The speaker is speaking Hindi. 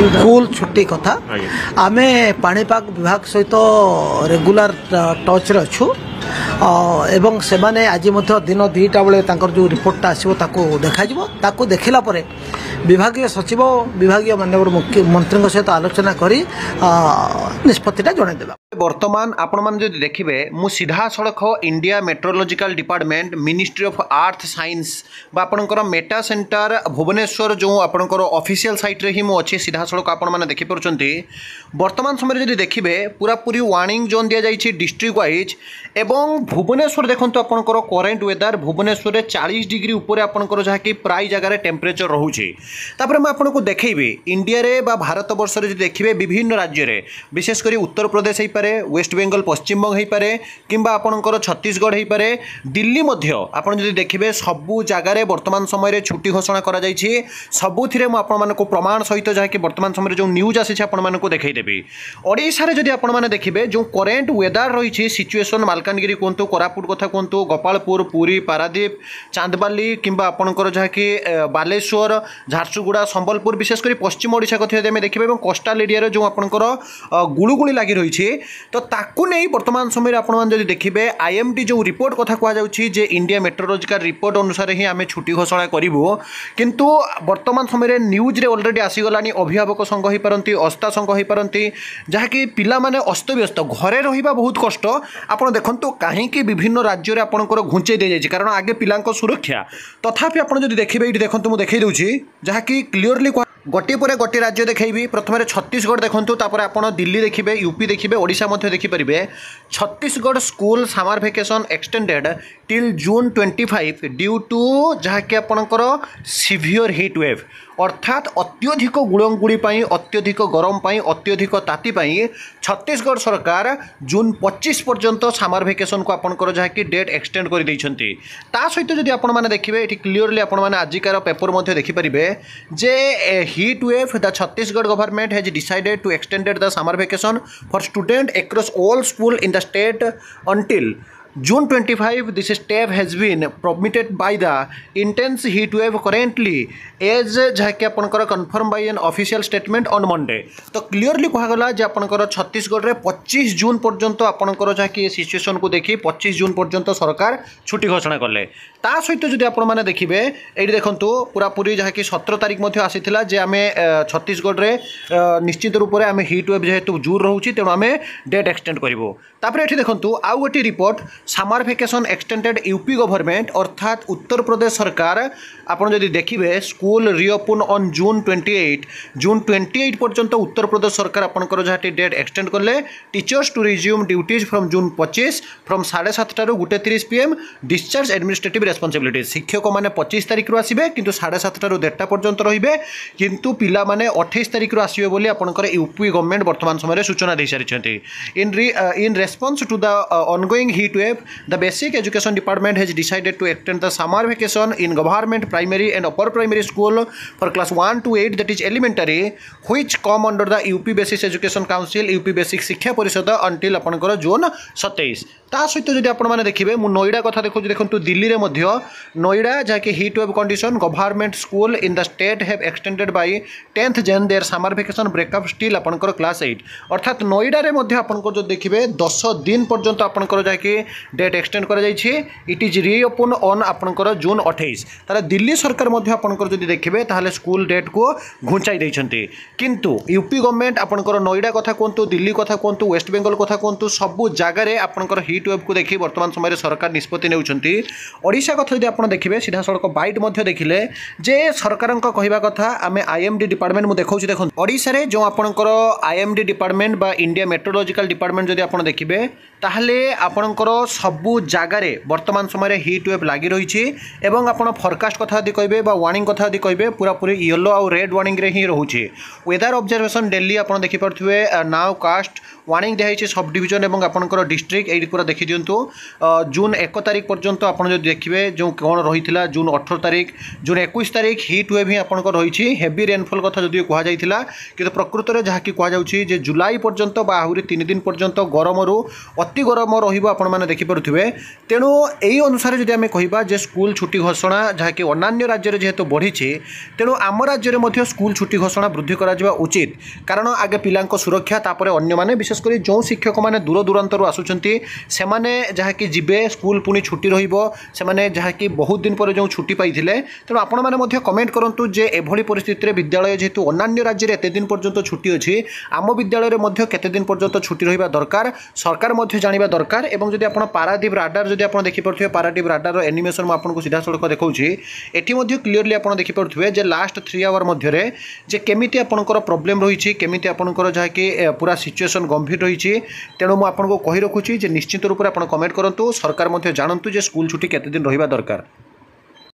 स्कूल छुट्टी कथा आमे पाणीपाग विभाग सहित रेगुलर टच रे अच्छु एवं से माने आज दिन 2टा बेले जो रिपोर्टा आसो देखा देखला विभाग सचिव विभाग माननीय मुख्यमंत्री सहित आलोचना करी निष्पत्तिटा जनईदेवा। वर्तमान आपण मैंने जो देखिए मु सीधा सड़क India meteorological department ministry of earth science आपणकर मेटा सेंटर भुवनेश्वर जो आपणकर ऑफिशियल साइट रे ही मु अच्छी सीधा सड़क आपण मैंने देखिपुंट वर्तमान समय जो देखिए पूरा पूरी वार्निंग जोन दि जाइए डिस्ट्रिक्ट वाइज एवं भुवनेश्वर देखो आपणकर करेन्ट वेदर भुवनेश्वर 40 डिग्री उपर आपणकर जहाँकि प्राय जगार टेम्परेचर रोचे तापर मैं आपको देखी इंडिया रे बा भारत वर्ष जो देखिए विभिन्न राज्य में विशेषकर उत्तर प्रदेश हो पारे वेस्ट बेंगल पश्चिमबंग हो पारे किंबा आपणकर छत्तीसगढ़ हो पारे दिल्ली मध्य आपड़ जो देखिए सबू जगार वर्तमान समय छुट्टी घोषणा कर सबुथिरे आपको प्रमाण सहित जहाँकि वर्तमान समय जो न्यूज आसी आपको देखईदेवी। ओडिशा जदि आपने देखिए जो करेन्ट वेदर रही सिचुएसन मालकानगिरी कहतु कोरापुट कथा कहतु गोपालपुर पुरी पारादीप चांदबाली किंबा आपणकर जहाँकि बालेश्वर झारसुगुड़ा संबलपुर विशेषकर पश्चिम ओडिशा कथा देखिए और कोस्टाल एरिया जो आपणकर गुड़ुगुड़ी लगी रही तो ताकू नहीं वर्तमान समय आपड़ी देखिए आईएमडी जो रिपोर्ट कथा कहुच्छी जे इंडिया मेट्रोलॉजिकल रिपोर्ट अनुसार ही आम छुट्टी घोषणा करूँ किंतु वर्तमान समय न्यूज रे ऑलरेडी आसीगला अभिभावक संघ हो पारती अस्था संघ हो पारती जहाँकि पिला माने अस्तव्यस्त घरे रहिबा बहुत कष्ट आपण देखंतु कहीं विभिन्न राज्य में आपंकर घुंचे दी जाए कारण आगे पिला सुरक्षा तथापि आप देखिए ये देखो मुझे देखई दूसरी जहाँकि क्लीयरली गोटे पर गोटे राज्य देखी प्रथम छत्तीसगढ़ देखूँ तापर आप दिल्ली देखिए यूपी देखिए ओडिशा देखिपारे Chhattisgarh school summer vacation extended till June 25 due to जहाँकि आपणकर सिवियर हिट वेव अर्थात अत्यधिक गुड़ंगुड़ी अत्यधिक गरम अत्यधिक ताती छत्तीसगढ़ सरकार जून 25 पर्यंत समर वेकेशन को आपणकर जहाँकि डेट एक्सटेंड कर देइछंती। ता सहित जदि आपण माने देखिबे एठी क्लियरली आपण माने आजिकार पेपर मध्ये देखिपारे जे heat wave the Chhattisgarh government has decided to extended the summer vacation for student across all school in the state until June 25. This step has been permitted by the intense heat wave currently as जहाँकि आपणकर confirm by an official statement on Monday. तो क्लीयरली कहगला जे आपणकर छत्तीसगढ़ में 25 जून पर्यंत आपणकर जहाँकि सिचुएसन को देखी 25 जून पर्यंत सरकार छुट्टी घोषणा कले। ता सहित जदि आपण माने देखिबे एठी देखंतु पूरा पूरी जहाँकि 17 तारिख मध्ये आसीथिला जे आमे छत्तीसगढ़ रे निश्चित रूप से आमे हिट वेव जेहेतु जोर रहउची तेणु आमे डेट एक्सटेंड करिवो। तापर एठी देखंतु आउ गोटे report summer vacation extended UP government अर्थात उत्तर प्रदेश सरकार आपन जदि देखिए स्कूल रिओपन ऑन जून 28 पर्यंत उत्तर प्रदेश सरकार आपंकर जहाँ डेट एक्सटेंड कले teachers to resume duties from June 25 from 7:30 ରୁ 1:30 PM डिस्चार्ज एडमिनिस्ट्रेटिव रेस्पॉन्सिबिलिटीज शिक्षक मैंने 25 तारिख रू आसबे किंतु 7:30 ରୁ 1:30 पर्यंत रहिबे किंतु पिला माने 28 तारिख रू आसबे बोली आपंकर यूपी गवर्नमेंट वर्तमान समय सूचना दे सारी in response to the ongoing heat wave the basic education department has decided to extend the summer vacation in government primary and upper primary school for class 1 to 8 that is elementary which come under the UP Basic Education Council UP Basic शिक्षा परिषद until आपनकर जून 27। ता सहित जदि आपण माने देखिबे मु नोएडा कथा देखंतु दिल्ली रे मध्य नोएडा जहाँकि heat wave condition government school in the state have extended by 10th Jan their summer vacation breakup still आपनकर क्लास 8 अर्थात नोएडा रे मध्य आपनकर जो देखिबे 10 दिन पर्यंत आपनकर जहाँकि डेट एक्सटेंड कर इट इज रीओपन ऑन आपनकर जून 28। ताले दिल्ली सरकार मध्य आपनकर जदि देखिबे ताले स्कूल डेट को घुंचाई दैछंती किंतु यूपी गवर्नमेंट आपनकर नोएडा कथा कहतु दिल्ली कथा कहतु वेस्ट बेंगल कथा कहतु सबु जगार आपनकर हिट वेव को देखि वर्तमान समय सरकार निष्पत्ति नेउछंती। ओडिशा कथा जदि आपण देखिबे सीधा सड़क बाइट मध्य देखिले जे सरकार कहवा कथा आमे आईएमडी डिपार्टमेंट मु देखौछि देखो ओडिशा रे जो आपनकर आईएमडी डिपार्टमेंट बा इंडिया मेट्रोलॉजिकल डिपार्टमेंट जदि आपण देखिबे ताहले आपनकर सबु जगार वर्तमान समय हिट वेव लगी रही एवं आप फरकास्ट कथा यदि कहे वार्निंग कथा यदि कहे पूरा पूरी येलो आउ रेड वार्निंग रे ही रोचे। वेदर ऑब्जर्वेशन डेली आप देखिपे नाउ कास्ट वार्निंग दिखाई सब डिविजन एवं आपनकर डिस्ट्रिक्ट ये पूरा देखी दिंतु जून 1 तारिख पर्यंत आप देखिए जो कौन रही जून 18 तारिख जून 21 तारिख हिट वेव ही आपंकर रही हेवी रेनफॉल कथा जो कहुला कि प्रकृत में जहाँकि कहुचे जुलाई पर्यंत आहरी 3 दिन पर्यंत गरम अति गरम रही देखिपे तेणु यही अनुसार जब आम कह स्कूल छुट्टी घोषणा जहाँकि अन्य राज्य जेहेतु बढ़ी तेणु आम राज्य में स्कूल छुट्टी घोषणा वृद्धि करा उचित कारण आगे पिला सुरक्षा तापर अन्य विशेषकर जो शिक्षक मैंने दूर दूरांतर आसुँच से जहाँकि जीवे स्कूल पुणी छुट्टी रही जहाँकि बहुत दिन पर जो छुट्टी पाई तेणु आपण मैंने कमेंट करूँ जे एभली परिस्थिति में विद्यालय जेहेतु अन्य राज्य में एत दिन पर्यंत छुट्टी अच्छी आम विद्यालय में केते दिन पर्यंत छुट्टी रहा दरकार सरकार जाना दरकार एवं जदि आप पारादीप राडार जदि आप देखिपे पारादीप राडार एनिमेशन आपको सीधा सड़क देखा ये क्लीयरली आप देखिपे जे लास्ट 3 आवर मध्य जे केमिति आपनकर प्रॉब्लम रही केमिति आपनकर जहाँकि पूरा सिचुएसन गंभीर रही तेणु मुझे आपको कही रखुची जे निश्चित रूप से आप कमेंट करूँ सरकार जानतु जे स्कूल छुट्टी केते दिन रहा दरकार।